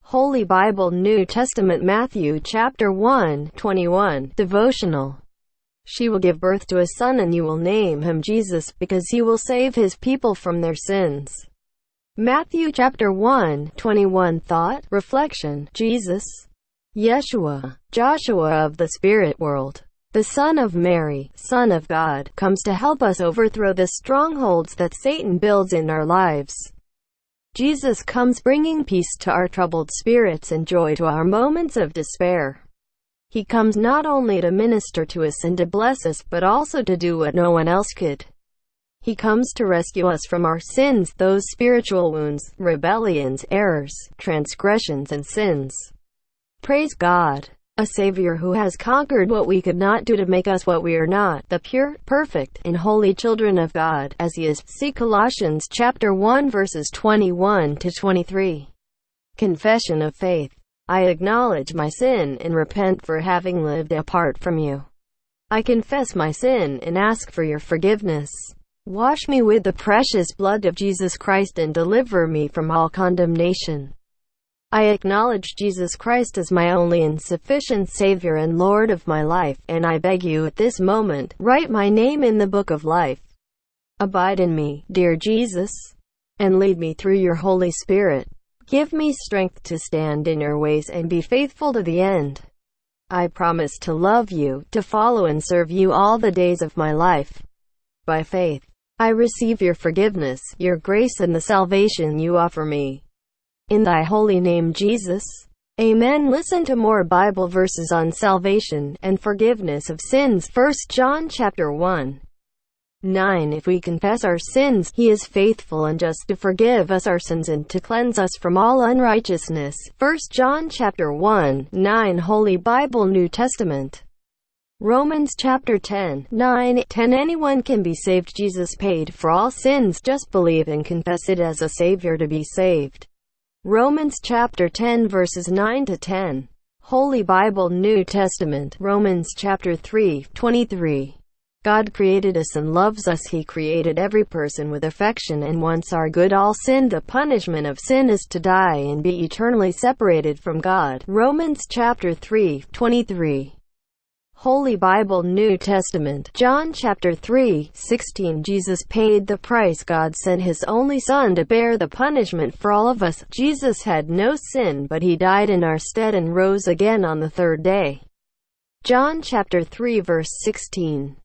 Holy Bible New Testament Matthew chapter 1:21 Devotional. She will give birth to a son and you will name him Jesus, because he will save his people from their sins. Matthew chapter 1:21 Thought, reflection, Jesus, Yeshua, Joshua of the spirit world, the Son of Mary, Son of God, comes to help us overthrow the strongholds that Satan builds in our lives. Jesus comes bringing peace to our troubled spirits and joy to our moments of despair. He comes not only to minister to us and to bless us, but also to do what no one else could. He comes to rescue us from our sins, those spiritual wounds, rebellions, errors, transgressions, and sins. Praise God, a Savior who has conquered what we could not do to make us what we are not, the pure, perfect, and holy children of God, as He is. See Colossians chapter 1 verses 21 to 23. Confession of faith. I acknowledge my sin and repent for having lived apart from you. I confess my sin and ask for your forgiveness. Wash me with the precious blood of Jesus Christ and deliver me from all condemnation. I acknowledge Jesus Christ as my only and sufficient Savior and Lord of my life, and I beg you at this moment, write my name in the book of life. Abide in me, dear Jesus, and lead me through your Holy Spirit. Give me strength to stand in your ways and be faithful to the end. I promise to love you, to follow and serve you all the days of my life. By faith, I receive your forgiveness, your grace, and the salvation you offer me. In thy holy name, Jesus. Amen. Listen to more Bible verses on salvation and forgiveness of sins. 1 John chapter 1:9. If we confess our sins, he is faithful and just to forgive us our sins and to cleanse us from all unrighteousness. 1 John chapter 1:9. Holy Bible New Testament. Romans chapter 10:9-10. Anyone can be saved. Jesus paid for all sins. Just believe and confess it as a Savior to be saved. Romans chapter 10 verses 9 to 10. Holy Bible New Testament. Romans chapter 3:23. God created us and loves us. He created every person with affection and wants our good. All sin. The punishment of sin is to die and be eternally separated from God. Romans chapter 3:23. Holy Bible New Testament. John chapter 3:16. Jesus paid the price. God sent his only Son to bear the punishment for all of us. Jesus had no sin, but he died in our stead and rose again on the third day. John chapter 3 verse 16.